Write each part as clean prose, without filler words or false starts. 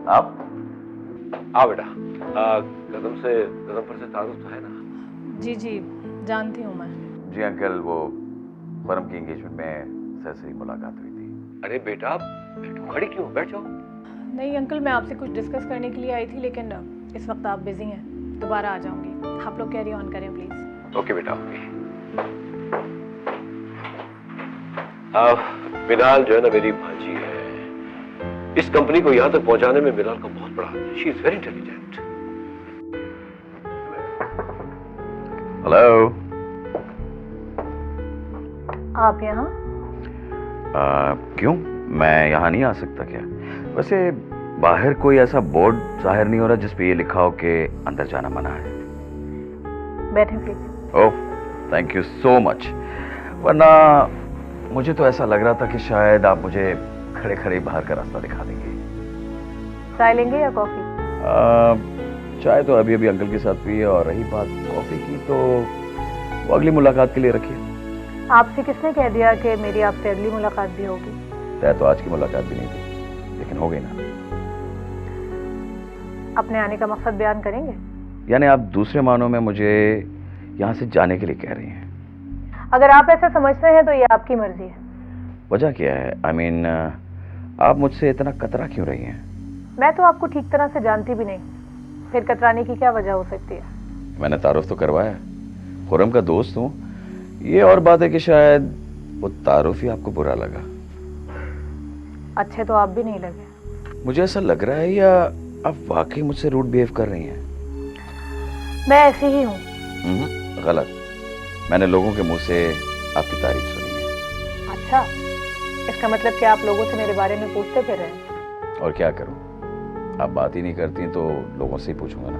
आप? आओ बेटा। गजनफर से तारुफ तो है ना? जी जी जानती हूँ मैं। जी अंकल, वो फर्म की एंगेजमेंट में सर से ही मुलाकात हुई थी। अरे बेटा बैठो, खड़ी क्यों, बैठ जाओ। नहीं अंकल, मैं आपसे कुछ डिस्कस करने के लिए आई थी, लेकिन इस वक्त आप बिजी हैं। दोबारा आ जाऊंगी, आप लोग कैरी ऑन करें प्लीज। ओके बेटा, ओके। मिनाल जो है ना मेरी भांजी है। इस कंपनी को यहाँ तक पहुँचाने में मिनाल का बहुत बड़ा हाथ है। She is very intelligent. Hello. आप यहाँ? क्यों, मैं यहाँ नहीं आ सकता क्या? वैसे बाहर कोई ऐसा बोर्ड जाहिर नहीं हो रहा जिस पे ये लिखा हो कि अंदर जाना मना है। बैठें please. Oh thank you so much. वरना मुझे तो ऐसा लग रहा था कि शायद आप मुझे खड़े खड़े बाहर का रास्ता दिखा देंगे। चाय लेंगे या कॉफी? चाय तो अभी अभी अंकल के साथ पी है, और रही बात कॉफी की तो वो अगली मुलाकात के लिए रखिए। आपसे किसने कह दिया कि मेरी आपसे अगली मुलाकात भी होगी? तय तो आज की मुलाकात भी नहीं थी, लेकिन हो गई ना। अपने आने का मकसद बयान करेंगे? यानी आप दूसरे मानों में मुझे यहाँ से जाने के लिए कह रही हैं? अगर आप ऐसा समझते हैं तो ये आपकी मर्जी है। वजह क्या है? I mean, आप मुझसे इतना कतरा क्यों रही हैं? मैं तो आपको ठीक तरह से जानती भी नहीं, फिर कतराने की क्या वजह हो सकती है? मैंने तारुफ तो करवाया, खुरम का दोस्त हूँ। ये और बात है कि शायद वो तारुफ ही आपको बुरा लगा। अच्छे तो आप भी नहीं लगे। मुझे ऐसा लग रहा है, या आप वाकई मुझसे रूड बिहेव कर रही हैं? मैं ऐसी ही हूँ। गलत। मैंने लोगों के मुंह से आपकी तारीफ सुनी है। अच्छा, इसका मतलब कि आप लोगों से मेरे बारे में पूछते फिर रहे हैं? और क्या करूं, आप बात ही नहीं करती तो लोगों से ही पूछूंगा ना।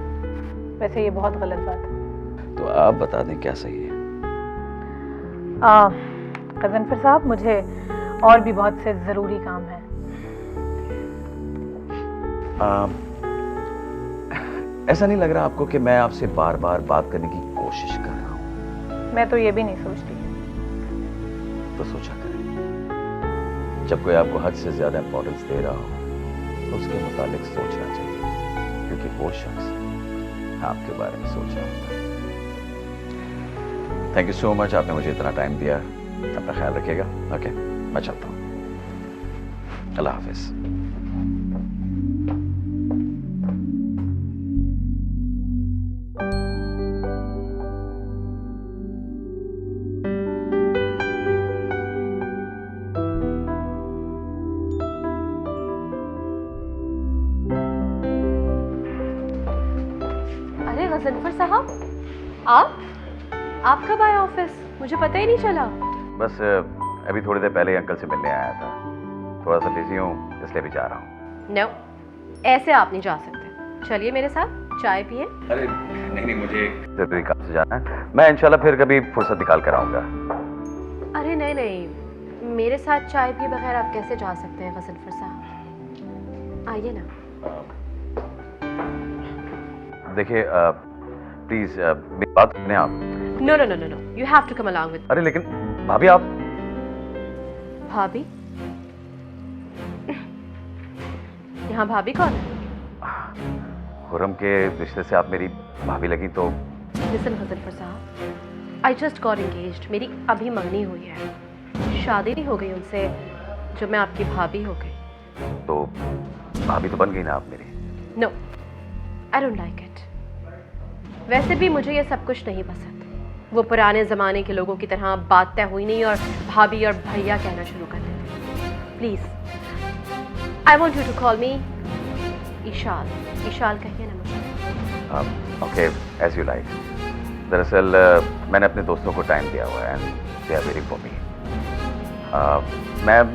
वैसे ये बहुत गलत बात है। तो आप बता दें क्या सही है? गजनफर साहब, मुझे और भी बहुत से जरूरी काम है। ऐसा नहीं लग रहा आपको कि मैं आपसे बार बार बात करने की कोशिश कर रहा हूं? मैं तो ये भी नहीं सोचती। तो सोचा करें, जब कोई आपको हद से ज्यादा इंपॉर्टेंस दे रहा हो तो उसके मुतालिक सोचना चाहिए, क्योंकि वो शख्स आपके बारे में सोच रहा होता है। थैंक यू सो मच, आपने मुझे इतना टाइम दिया। अपना ख्याल रखिएगा। ओके, मैं चलता हूँ। अल्लाह हाफिज। अरे गजनफर साहब, आप कब आए ऑफिस? मुझे पता ही नहीं चला। बस अभी थोड़ी देर पहले ही अंकल से मिलने आया था। थोड़ा सा बिजी हूँ, इसलिए भी जा रहा हूँ। नो, ऐसे आप नहीं जा सकते। चलिए मेरे साथ चाय पिए। अरे नहीं, मुझे जरूरी काम से जाना है। मैं इंशाल्लाह फिर कभी फुर्सत निकाल कर आऊंगा। अरे नहीं, मेरे साथ चाय पिए बगैर आप कैसे जा सकते हैं गजनफर साहब? आइए ना। देखिए प्लीज मेरी बात सुनिए आप। No no no no no, you have to come along with. अरे लेकिन भाभी, आप भाभी? यहाँ भाभी कौन है? खुरम के रिश्ते से आप मेरी भाभी लगी तो। लिसन गजनफर साहब, आई जस्ट गॉट एंगेज्ड। मेरी अभी मंगनी हुई है। शादी नहीं हो गई उनसे जो मैं आपकी भाभी हो गई। तो भाभी तो बन गई ना आप मेरी। No, I don't like it. वैसे भी मुझे ये सब कुछ नहीं पसंद। वो पुराने ज़माने के लोगों की तरह बात तय हुई नहीं और भाभी और भैया कहना शुरू कर देते। Please, I want you to call me Ishaal. Ishaal कहिए ना मुझे। Okay, as you like. दरअसल मैंने अपने दोस्तों को टाइम दिया हुआ है and they are waiting for me.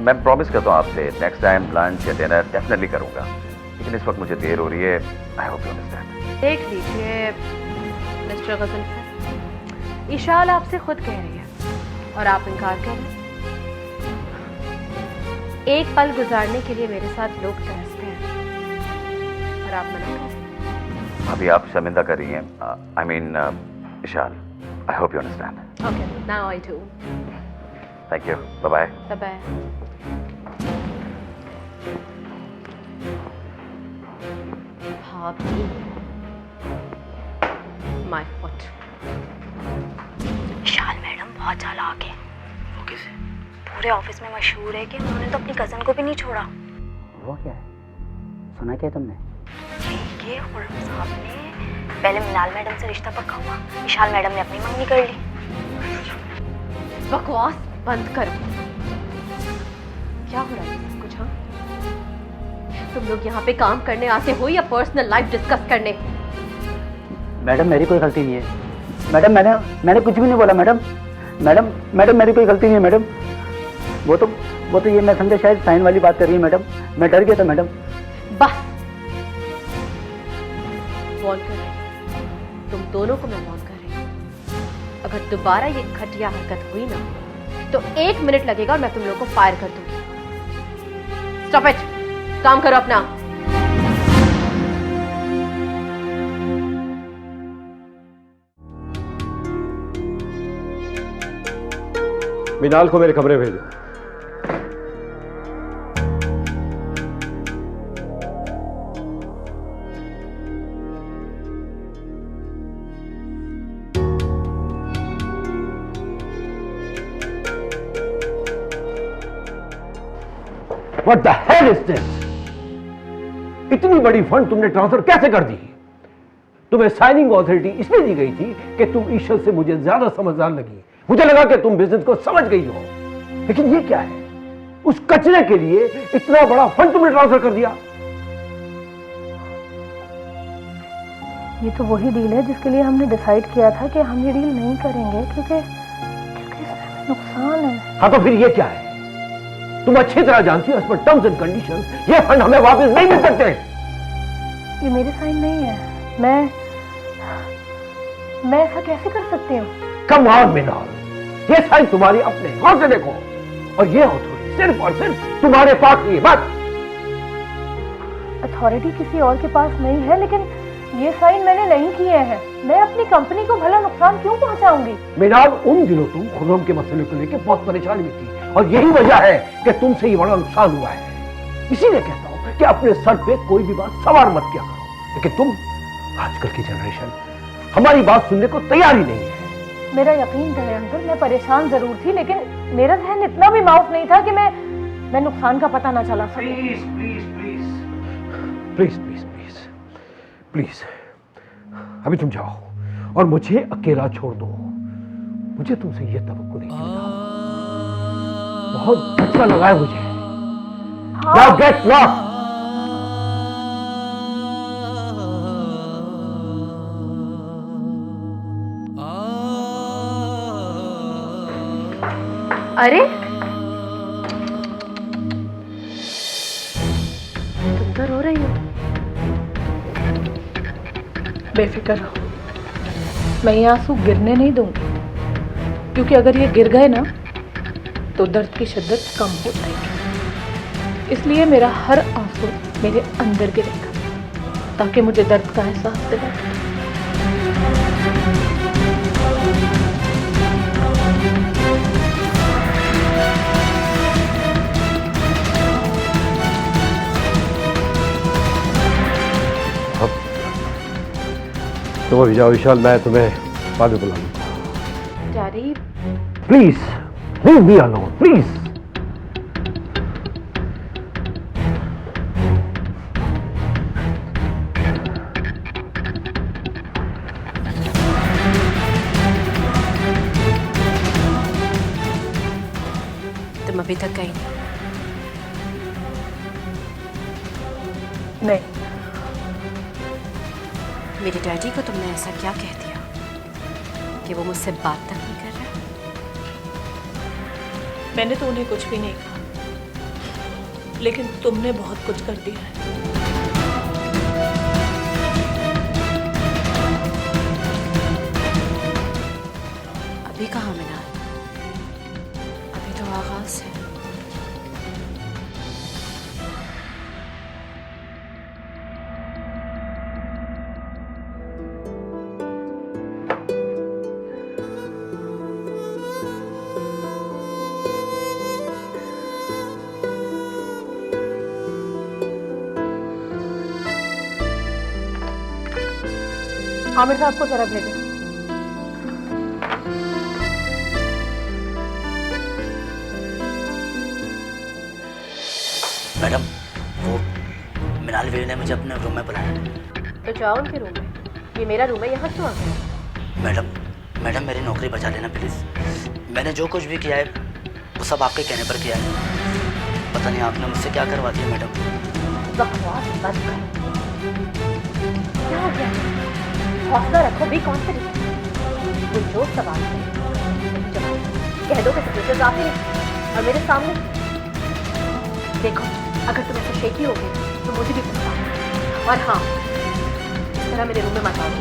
मैं प्रॉमिस करता हूँ आपसे नेक्स्ट टाइम लंच या डिनर डेफिनेटली करूँगा, लेकिन इस वक्त मुझे देर हो रही है। I hope you understand. देख लीजिए मिस्टर गजनफर, ईशाल आपसे खुद कह रही है और आप इनकार कर रहे हैं। एक पल गुजारने के लिए मेरे साथ लोग तरसते हैं और आप मना कर रहे हैं। अभी आप शर्मिंदा कर रही हैं। I mean Ishaal, I hope you understand. Okay, now I do. Thank you, bye bye. Bye bye. भाभी, माय फुट। विशाल मैडम बहुत चालाक है। वो कैसे? पूरे ऑफिस में मशहूर है कि उन्होंने तो अपनी कजन को भी नहीं छोड़ा। वो क्या है? सुना क्या तुमने? ये खुर्रम साहब ने पहले मिनाल मैडम से रिश्ता पक्का हुआ, विशाल मैडम ने अपनी मंगनी कर ली। बकवास बंद करो। क्या हो रहा है सब कुछ? हाँ, तुम लोग यहाँ पे काम करने आते हो या पर्सनल लाइफ डिस्कस करने? मैडम मेरी कोई गलती नहीं है। मैडम मैंने कुछ भी नहीं बोला। मैडम मेरी कोई गलती नहीं है मैडम। वो तो ये मैं समझा शायद साइन वाली बात कर रही है मैडम। मैं डर गया था मैडम। बस वॉर्न कर रही हूं। तुम दोनों को मैं वॉर्न कर रही हूं। अगर दोबारा ये घटिया हरकत हुई ना तो 1 मिनट लगेगा और मैं तुम लोगों को फायर कर दूंगी। स्टॉप इट, काम करो अपना। मिनाल को मेरे कमरे भेजो। What the hell is this? इतनी बड़ी फंड तुमने ट्रांसफर कैसे कर दी? तुम्हें साइनिंग अथॉरिटी इसलिए दी गई थी कि तुम ईश्वर से मुझे ज्यादा समझदार लगी। मुझे लगा कि तुम बिजनेस को समझ गई हो, लेकिन ये क्या है? उस कचरे के लिए इतना बड़ा फंड तुमने ट्रांसफर कर दिया। ये तो वही डील है जिसके लिए हमने डिसाइड किया था कि हम ये डील नहीं करेंगे क्योंकि इसमें नुकसान है। हाँ, तो फिर ये क्या है? तुम अच्छी तरह जानती हो इस पर टर्म्स एंड कंडीशंस, ये फंड हमें वापस नहीं मिल सकते। ये मेरे साइन नहीं है। मैं ऐसा कैसे कर सकती हूँ? कम ऑन मिनाल, ये साइन तुम्हारी अपने गौर से देखो, और ये अथॉरिटी सिर्फ और सिर्फ तुम्हारे पास ही है। बस अथॉरिटी किसी और के पास नहीं है, लेकिन ये साइन मैंने नहीं किए हैं। मैं अपनी कंपनी को भला नुकसान क्यों पहुंचाऊंगी? मिनाल, उन दिनों तुम खुर्रम के मसले को लेकर बहुत परेशान भी थी, और यही वजह है कि तुमसे ये बड़ा नुकसान हुआ है। इसीलिए कहता हूं कि अपने सर पे कोई भी बात सवार मत किया करो, लेकिन तुम आजकल की जनरेशन हमारी बात सुनने को तैयार ही नहीं है। मेरा यकीन है अंकल, मैं परेशान जरूर थी, लेकिन मेरा जहन इतना भी माउस नहीं था कि मैं नुकसान का पता ना चला सके। Please please please please please please please, अभी तुम जाओ और मुझे अकेला छोड़ दो। मुझे तुमसे यह तवक्को नहीं थी। बहुत अच्छा लगा है मुझे। Now get lost. अरे तुम तो रो रही हो। बेफिक्र हो, मैं ये आंसू गिरने नहीं दूंगी, क्योंकि अगर ये गिर गए ना तो दर्द की शिद्दत कम हो जाएगी। इसलिए मेरा हर आंसू मेरे अंदर गिरेगा ताकि मुझे दर्द का एहसास दिलाए। तुम अभी जाओ विशाल, मैं तुम्हें बाद में बुला लूंगा। Daddy please leave me alone, please. तुम अभी तक गई नहीं, मेरे डैडी को तुमने ऐसा क्या कह दिया कि वो मुझसे बात तक नहीं कर रहे? मैंने तो उन्हें कुछ भी नहीं कहा, लेकिन तुमने बहुत कुछ कर दिया है। अभी कहाँ मिनाल, अभी तो आगाज है। आमिर साहब को जरा भेजें। मैडम, वो मृणाल वीर ने मुझे अपने रूम में बुलाया। तो जाओ उनके रूम में, ये मेरा रूम है, यहाँ क्यों आ गए? मैडम मेरी नौकरी बचा लेना प्लीज़। मैंने जो कुछ भी किया है वो सब आपके कहने पर किया है। पता नहीं आपने मुझसे क्या करवा दिया मैडम। बकवास बंद कर। क्या हो गया? हौसला रखो, बी कॉन्फिडेंट। वो जो सवाल है कह दो कि सिग्नेचर काफी नहीं और मेरे सामने देखो, अगर तुम ऐसे शेकी हो गई तो मुझे भी पता। और हाँ, इस तरह मेरे रूम में मत आओ।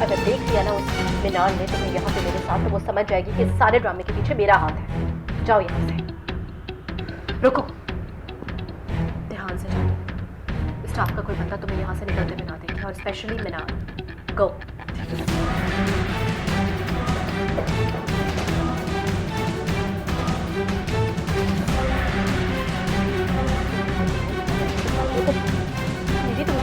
अगर देख लिया ना उस मिनाल ने तुम्हें यहाँ पे मेरे साथ, तो वो समझ जाएगी कि इस सारे ड्रामे के पीछे मेरा हाथ है। जाओ यहाँ से। रुको, ध्यान से जाओ। स्टाफ का कोई बंदा तुम्हें यहाँ से निकलते हुए ना देखे, और स्पेशली मिनाल। गो। दीदी तुम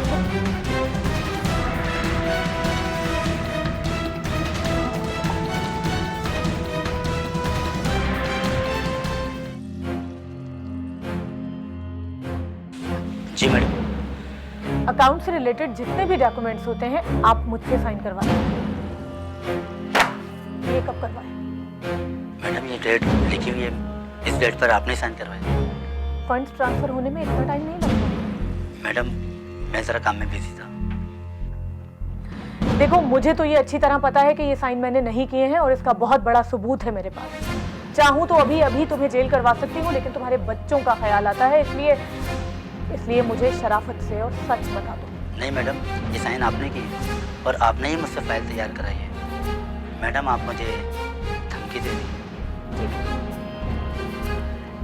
जी मैडम। अकाउंट से रिलेटेड जितने भी डॉक्यूमेंट्स होते हैं आप मुझसे साइन करवा दें। ये कब करवाएं? मैडम ये डेट लिखी हुई है, इस डेट पर आपने साइन करवाया। फंड्स ट्रांसफर होने में इतना टाइम नहीं लगता। मैडम मैं ज़रा काम में बिजी था। देखो, मुझे तो ये अच्छी तरह पता है कि ये साइन मैंने नहीं किए हैं और इसका बहुत बड़ा सबूत है मेरे पास। चाहूँ तो अभी अभी तुम्हें जेल करवा सकती हूँ, लेकिन तुम्हारे बच्चों का ख्याल आता है, इसलिए मुझे शराफत से और सच बता दो। नहीं मैडम, ये साइन आपने की है और आपने ही मुझसे फाइल तैयार कराई है। मैडम आप मुझे धमकी दे दी। ठीक है,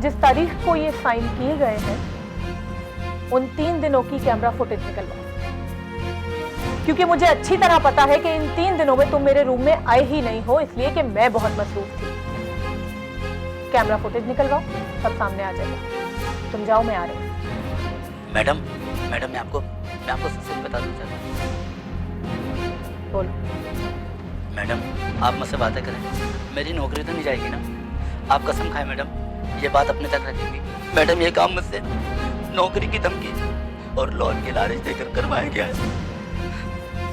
जिस तारीख को ये साइन किए गए हैं उन 3 दिनों की कैमरा फुटेज निकलवाओ, क्योंकि मुझे अच्छी तरह पता है कि इन 3 दिनों में तुम मेरे रूम में आए ही नहीं हो, इसलिए कि मैं बहुत मसरूफ थी। कैमरा फुटेज निकलवाओ, सब सामने आ जाएगा। तुम जाओ, मैं आ रही हूँ। मैडम मैं आपको सच बता दूं चाहता हूं। बोलो। मैडम आप मुझसे बातें करें, मेरी नौकरी तो नहीं जाएगी ना? आप कसम खाएं मैडम, ये बात अपने तक रखेंगी। मैडम ये काम मुझसे नौकरी की धमकी और लोन की लालच देकर करवाया गया है।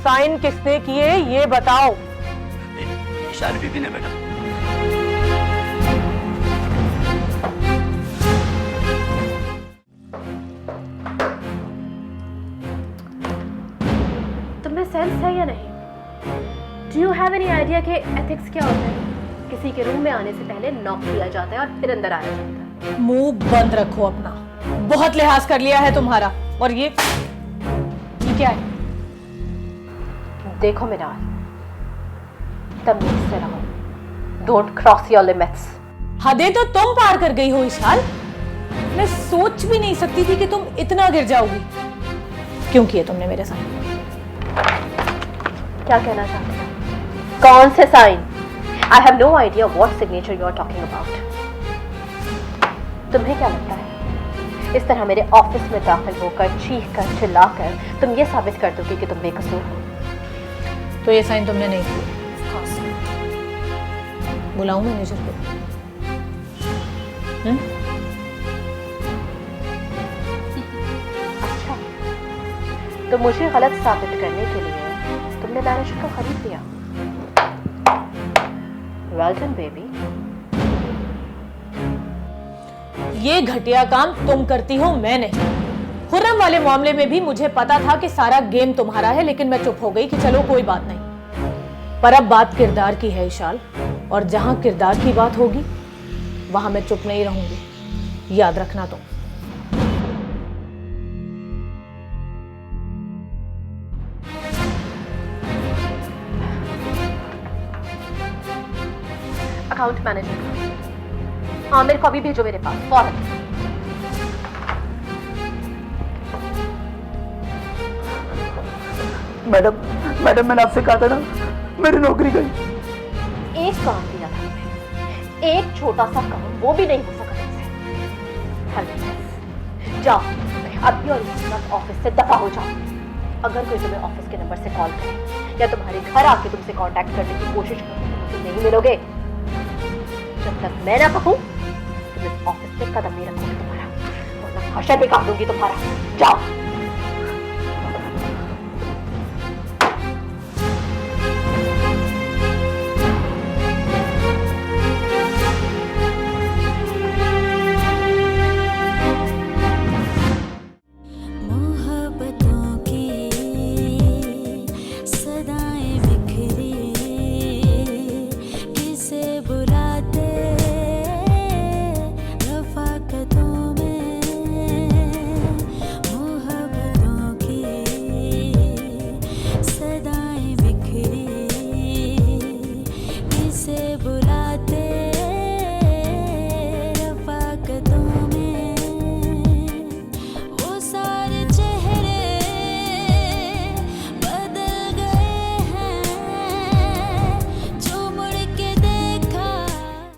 साइन किसने किए ये बताओ। इशार बीबी ने मैडम। तुम्हें सेंस है या नहीं? Do you have any idea कि एथिक्स क्या होता है? किसी के रूम में आने से पहले नॉक किया जाता है और फिर अंदर आया जाता है। मुंह बंद रखो अपना, बहुत लिहाज कर लिया है तुम्हारा। और ये क्या है? देखो मिनाल, तमीज से रहो, डोंट क्रॉस योर लिमिट्स। हदें तो तुम पार कर गई हो इशाल। मैं सोच भी नहीं सकती थी कि तुम इतना गिर जाओगी। क्यों किए तुमने मेरे साथ? क्या कहना चाहते हो? कौन से sign? I have no idea what signature you are talking about. तुम्हें क्या लगता है इस तरह मेरे ऑफिस में दाखिल होकर चीख कर चिल्लाकर तुम ये साबित कर दोगे कि तुम बेकसूर हो? तो ये साइन तुमने नहीं किया? बुलाऊं मैनेजर को? अच्छा, तो मुझे गलत साबित करने के लिए तुमने मैनेजर को खरीद लिया। Well done baby. ये घटिया काम तुम करती हो, मैं नहीं। खुर्रम वाले मामले में भी मुझे पता था कि सारा गेम तुम्हारा है, लेकिन मैं चुप हो गई कि चलो कोई बात नहीं। पर अब बात किरदार की है इशाल, और जहां किरदार की बात होगी वहां मैं चुप नहीं रहूंगी, याद रखना तुम। अकाउंट मैनेजर आमिर को अभी भेजो मेरे पास फौरन। मैडम मैंने आपसे कहा था ना, मेरी नौकरी गई। एक काम दिया था तुम्हें, एक छोटा सा काम, वो भी नहीं हो सका तुमसे। जाओ अभी और इसी वक्त ऑफिस से दफा हो जाओ। अगर कोई तुम्हें ऑफिस के नंबर से कॉल करे या तुम्हारे घर आके तुमसे कांटेक्ट करने की कोशिश करूंगी तो तुम नहीं मिलोगे। जब तक मैं ना कहूं तुम इस ऑफिस पे कदम नहीं रखोगे तुम्हारा, वरना हशर भी काट दूंगी तुम्हारा। जाओ।